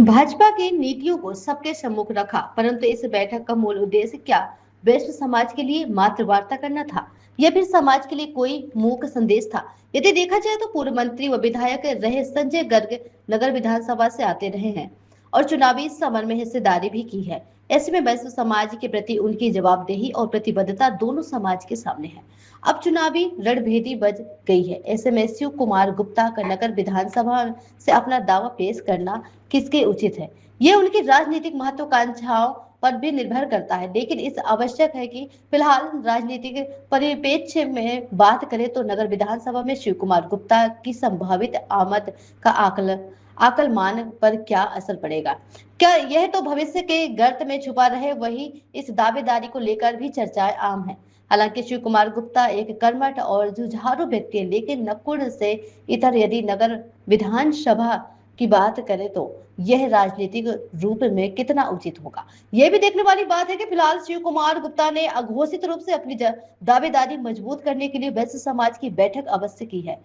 भाजपा की नीतियों को सबके सम्मुख रखा, परंतु इस बैठक का मूल उद्देश्य क्या वैश्य समाज के लिए मात्र वार्ता करना था या फिर समाज के लिए कोई मूक संदेश था? यदि देखा जाए तो पूर्व मंत्री व विधायक रहे संजय गर्ग नगर विधानसभा से आते रहे हैं और चुनावी समर में हिस्सेदारी भी की है। ऐसे में वैश्य समाज के प्रति उनकी जवाबदेही और प्रतिबद्धता दोनों समाज के सामने है। अब चुनावी रणभेदी बज गई है। ऐसे में शिव कुमार गुप्ता का नगर विधानसभा से अपना दावा पेश करना किसके उचित है, ये उनकी राजनीतिक महत्वाकांक्षाओं पर भी निर्भर करता है। लेकिन इस आवश्यक है कि फिलहाल राजनीतिक परिप्रेक्ष्य में बात करें तो नगर विधानसभा में शिव कुमार गुप्ता की संभावित आमद का आकलमान पर क्या असर पड़ेगा? क्या यह तो भविष्य के गर्त में छुपा रहे, वही इस दावेदारी को लेकर भी चर्चाएं आम है। हालांकि शिव कुमार गुप्ता एक कर्मठ और जुझारू व्यक्ति है, लेकिन नकुड़ से इतर यदि नगर विधानसभा की बात करें तो यह राजनीतिक रूप में कितना उचित होगा, यह भी देखने वाली बात है कि फिलहाल शिव कुमार गुप्ता ने अघोषित रूप से अपनी दावेदारी मजबूत करने के लिए वैश्य समाज की बैठक अवश्य की है।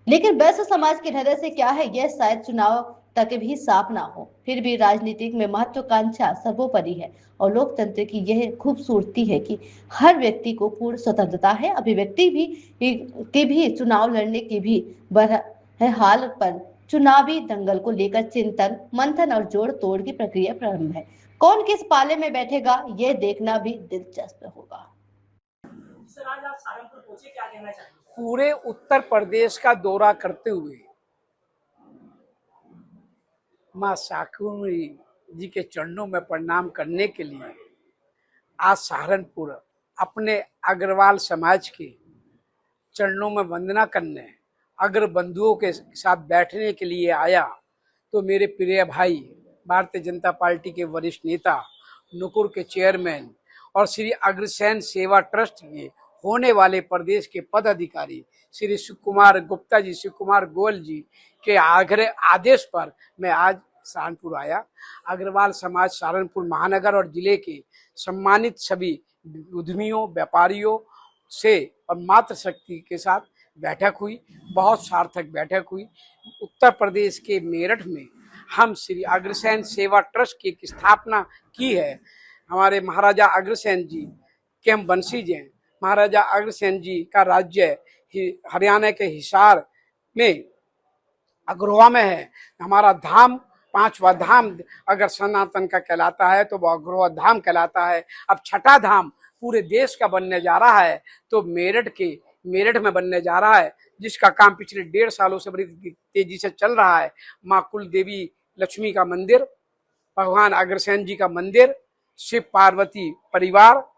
लेकिन वैश्य समाज के हृदय से क्या है, यह शायद चुनाव तक भी साफ ना हो। फिर भी राजनीतिक में महत्वाकांक्षा सर्वोपरि है और लोकतंत्र की यह खूबसूरती है कि हर व्यक्ति को पूर्ण स्वतंत्रता है, अभिव्यक्ति भी के भी, चुनाव लड़ने की भी। बहरहाल पर चुनावी दंगल को लेकर चिंतन मंथन और जोड़ तोड़ की प्रक्रिया प्रारंभ है। कौन किस पाले में बैठेगा, यह देखना भी दिलचस्प होगा। सर, आज आप सहारनपुर पहुंचे, क्या कहना चाहेंगे? पूरे उत्तर प्रदेश का दौरा करते हुए मां शाकुंभरी जी के चरणों में प्रणाम करने के लिए आज सहारनपुर अपने अग्रवाल समाज के चरणों में वंदना करने, अग्र बंधुओं के साथ बैठने के लिए आया तो मेरे प्रिय भाई भारतीय जनता पार्टी के वरिष्ठ नेता, नुकुर के चेयरमैन और श्री अग्रसेन सेवा ट्रस्ट के होने वाले प्रदेश के पदाधिकारी श्री शिव कुमार गुप्ता जी, शिव कुमार गोयल जी के आदेश पर मैं आज सहारनपुर आया। अग्रवाल समाज सहारनपुर महानगर और जिले के सम्मानित सभी उद्यमियों, व्यापारियों से और मातृशक्ति के साथ बैठक हुई, बहुत सार्थक बैठक हुई। उत्तर प्रदेश के मेरठ में हम श्री अग्रसेन सेवा ट्रस्ट की स्थापना की है। हमारे महाराजा अग्रसेन जी के हम वंशीज हैं। महाराजा अग्रसेन जी का राज्य हरियाणा के हिसार में अग्रवा में है। हमारा धाम, पांचवा धाम अगर सनातन का कहलाता है तो वो अग्रवा धाम कहलाता है। अब छठा धाम पूरे देश का बनने जा रहा है तो मेरठ में बनने जा रहा है, जिसका काम पिछले 1.5 सालों से बड़ी तेजी से चल रहा है। माँ कुल देवी लक्ष्मी का मंदिर, भगवान अग्रसेन जी का मंदिर, शिव पार्वती परिवार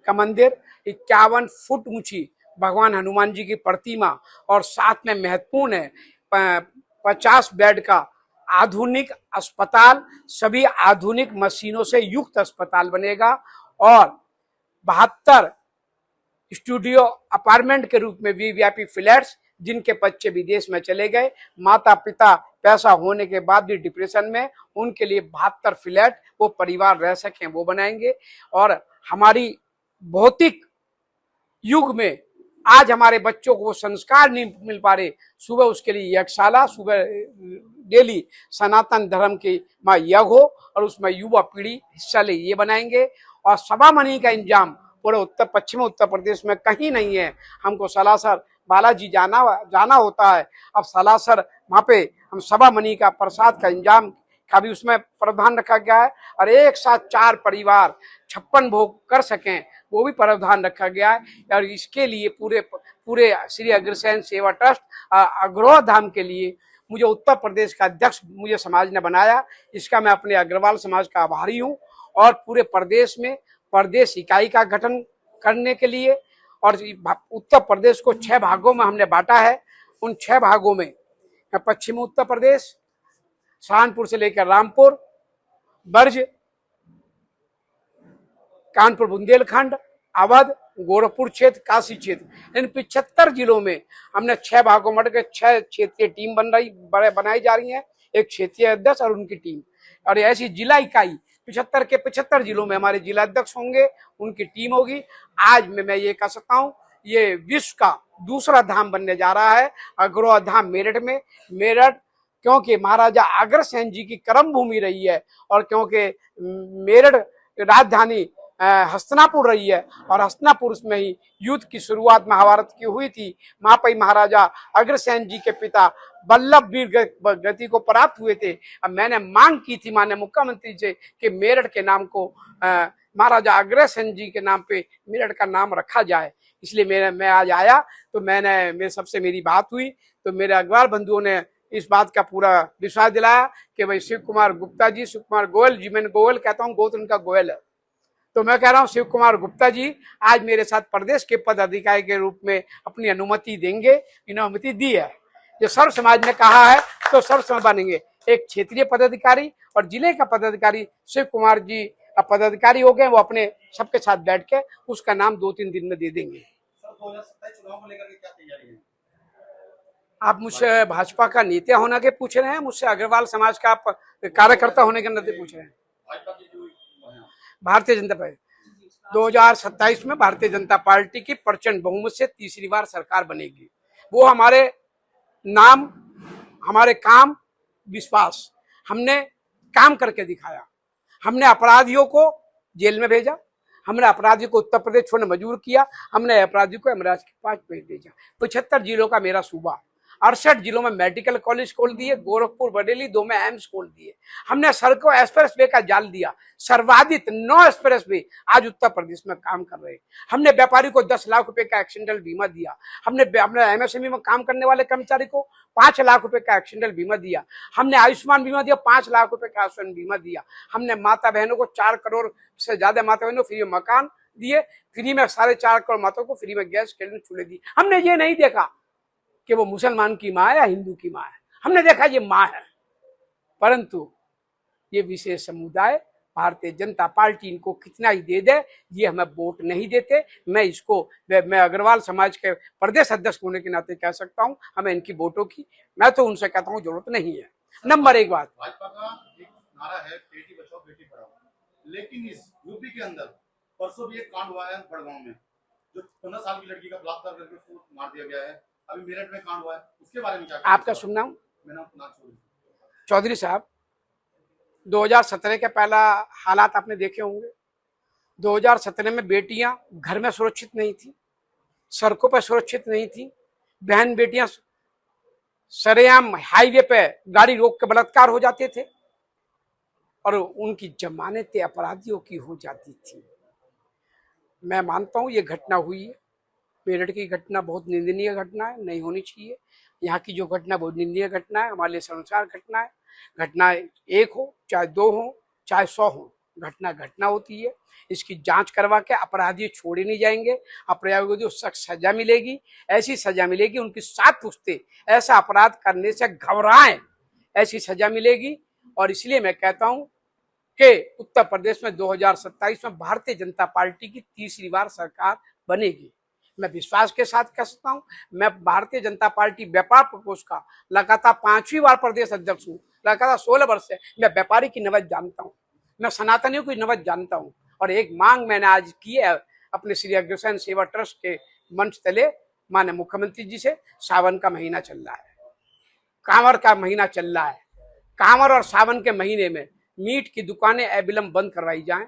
का मंदिर, 51 फुट ऊंची भगवान हनुमान जी की प्रतिमा और साथ में महत्वपूर्ण है 50 बेड का आधुनिक अस्पताल, सभी आधुनिक मशीनों से युक्त अस्पताल बनेगा और 72 स्टूडियो अपार्टमेंट के रूप में वीवीआईपी फ्लैट्स, जिनके बच्चे विदेश में चले गए, माता पिता पैसा होने के बाद भी डिप्रेशन में, उनके लिए 72 फ्लैट वो परिवार रह सकें वो बनाएंगे। और हमारी भौतिक युग में आज हमारे बच्चों को संस्कार नहीं मिल पा रहे, सुबह उसके लिए यज्ञशाला, सुबह डेली सनातन धर्म की माँ यज्ञ हो और उसमें युवा पीढ़ी हिस्सा ले, ये बनाएंगे। और सभा मनी का इंतजाम पूरे पश्चिम उत्तर प्रदेश में कहीं नहीं है। हमको सलासर बालाजी जाना होता है। अब सलासर वहां पे हम सभा मनी का प्रसाद का इंतजाम का भी उसमें प्रावधान रखा गया है और एक साथ 4 परिवार 56 भोग कर सकें वो भी प्रावधान रखा गया है। और इसके लिए पूरे श्री अग्रसेन सेवा ट्रस्ट अग्रवा धाम के लिए मुझे उत्तर प्रदेश का अध्यक्ष मुझे समाज ने बनाया, इसका मैं अपने अग्रवाल समाज का आभारी हूँ। और पूरे प्रदेश में प्रदेश इकाई का गठन करने के लिए और उत्तर प्रदेश को 6 भागों में हमने बांटा है। उन 6 भागों में पश्चिमी उत्तर प्रदेश, सहारनपुर से लेकर रामपुर, बर्ज, कानपुर बुंदेलखंड, अवध, गोरखपुर क्षेत्र, काशी क्षेत्र, इन 75 जिलों में हमने 6 भागों में के 6 क्षेत्रीय टीम बनाई जा रही है, एक क्षेत्रीय अध्यक्ष और उनकी टीम, और ऐसी जिला इकाई 75 के 75 जिलों में हमारे जिला अध्यक्ष होंगे, उनकी टीम होगी। आज मैं ये कह सकता हूँ, ये विश्व का दूसरा धाम बनने जा रहा है, अग्रवाल धाम मेरठ में। मेरठ क्योंकि महाराजा अग्रसेन जी की कर्म भूमि रही है, और क्योंकि मेरठ राजधानी हस्तिनापुर रही है, और हस्तिनापुर में ही युद्ध की शुरुआत महाभारत की हुई थी। वहां पर महाराजा अग्रसेन जी के पिता वल्लभ वीर गति को प्राप्त हुए थे। अब मैंने मांग की थी माननीय मुख्यमंत्री से कि मेरठ के नाम को महाराजा अग्रसेन जी के नाम पे मेरठ का नाम रखा जाए, इसलिए मैं आज आया। तो मेरे सबसे मेरी बात हुई, तो मेरे अग्रवाल बंधुओं ने इस बात का पूरा विश्वास दिलाया कि भाई शिव कुमार गुप्ता जी, शिव कुमार गोयल जी, मैंने गोयल कहता हूँ, गोत्र उनका गोयल है, तो मैं कह रहा हूँ शिव कुमार गुप्ता जी आज मेरे साथ प्रदेश के पदाधिकारी के रूप में अपनी अनुमति देंगे। इन्होंने अनुमति दी है, जो सर्व समाज ने कहा है तो सर्व समाज बनेंगे। एक क्षेत्रीय पदाधिकारी और जिले का पदाधिकारी शिव कुमार जी अब पदाधिकारी हो गए, वो अपने सबके साथ बैठ के उसका नाम 2-3 दिन में दे देंगे। सर 2027 चुनाव को लेकर के क्या तैयारी है? आप मुझसे भाजपा का नेता होने के पूछ रहे हैं, मुझसे अग्रवाल समाज का कार्यकर्ता होने के नाते पूछ रहे हैं? भाजपा की जो भारतीय जनता पार्टी 2027 में भारतीय जनता पार्टी की प्रचंड बहुमत से तीसरी बार सरकार बनेगी। वो हमारे नाम, हमारे काम, विश्वास, हमने काम करके दिखाया। हमने अपराधियों को जेल में भेजा, हमने अपराधियों को उत्तर प्रदेश छोड़ने मजबूर किया, हमने अपराधियों को अमराज के पास भेज भेजा। 75 जिलों का मेरा सूबा, 68 जिलों में मेडिकल कॉलेज खोल दिए, गोरखपुर बरेली 2 में एम्स खोल दिए। हमने सड़कों एक्सप्रेस वे का जाल दिया, सर्वाधिक 9 एक्सप्रेस वे आज उत्तर प्रदेश में काम कर रहे हैं। हमने व्यापारी को 10 लाख रुपए का एक्सीडेंटल बीमा दिया। हमने एमएसएमई में काम करने वाले कर्मचारी को 5 लाख रुपए का एक्सीडेंटल बीमा दिया। हमने आयुष्मान बीमा दिया, 5 लाख रुपए का आयुष्मान बीमा दिया। हमने माता बहनों को 4 करोड़ से ज्यादा माता बहनों फ्री में मकान दिए, फ्री में 4.5 करोड़ माताओं को फ्री में गैस सिलेंडर चूल्हे दिए। हमने ये नहीं देखा कि वो मुसलमान की माँ है या हिंदू की माँ है, हमने देखा ये माँ है। परंतु ये विशेष समुदाय भारतीय जनता पार्टी इनको कितना ही दे दे, ये हमें वोट नहीं देते। मैं अग्रवाल समाज के प्रदेश अध्यक्ष होने के नाते कह सकता हूँ, हमें इनकी वोटों की, मैं तो उनसे कहता हूँ जरूरत नहीं है। नंबर 1 बात, भाजपा का एक नारा है बेटी बचाओ बेटी पढ़ाओ, लेकिन इस यूपी के अंदर परसों भी एक कांड हुआ है बड़गांव में, जो 15 साल की लड़की का बलात्कार करके उसको मार दिया गया है। अभी मेरठ में कांड हुआ है, उसके बारे में क्या? आपका शुभ नाम? मेरा नाम चौधरी साहब। 2017 के पहला हालात आपने देखे होंगे। 2017 में बेटियां घर में सुरक्षित नहीं थी, सड़कों पर सुरक्षित नहीं थी। बहन बेटियां सरेआम हाईवे पे गाड़ी रोक के बलात्कार हो जाते थे, और उनकी जमानतें अपराधियों की हो जाती थी। मैं मानता हूं ये घटना हुई है, मेरठ की घटना बहुत निंदनीय घटना है, नहीं होनी चाहिए। यहाँ की जो घटना बहुत निंदनीय घटना है, हमारे लिए शर्मसार घटना है। घटना 1 हो चाहे 2 हो चाहे 100 हो, घटना होती है। इसकी जांच करवा के अपराधी छोड़े नहीं जाएंगे, अपराधियों को सख्त सजा मिलेगी, ऐसी सजा मिलेगी उनकी 7 पुश्ते ऐसा अपराध करने से घबराएं, ऐसी सजा मिलेगी। और इसलिए मैं कहता हूं कि उत्तर प्रदेश में 2027 में भारतीय जनता पार्टी की तीसरी बार सरकार बनेगी। मैं विश्वास के साथ कह सकता हूं, मैं भारतीय जनता पार्टी व्यापार प्रकोष्ठ का लगातार 5वीं बार प्रदेश अध्यक्ष हूं। लगातार 16 वर्ष से मैं व्यापारी की नब्ज जानता हूं, मैं सनातनियों की नब्ज जानता हूं। और एक मांग मैंने आज की है अपने श्री अग्रसेन सेवा ट्रस्ट के मंच तले माननीय मुख्यमंत्री जी से। सावन का महीना चल रहा है, कांवर का महीना चल रहा है। कांवर और सावन के महीने में मीट की दुकानें अविलंब बंद करवाई जाएं,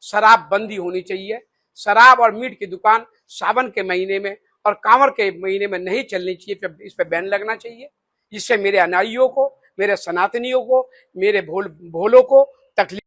शराब बंदी होनी चाहिए। शराब और मीट की दुकान सावन के महीने में और कांवर के महीने में नहीं चलनी चाहिए, इस पे बैन लगना चाहिए, जिससे मेरे अनुयायियों को, मेरे सनातनियों को, मेरे भोलों को तकलीफ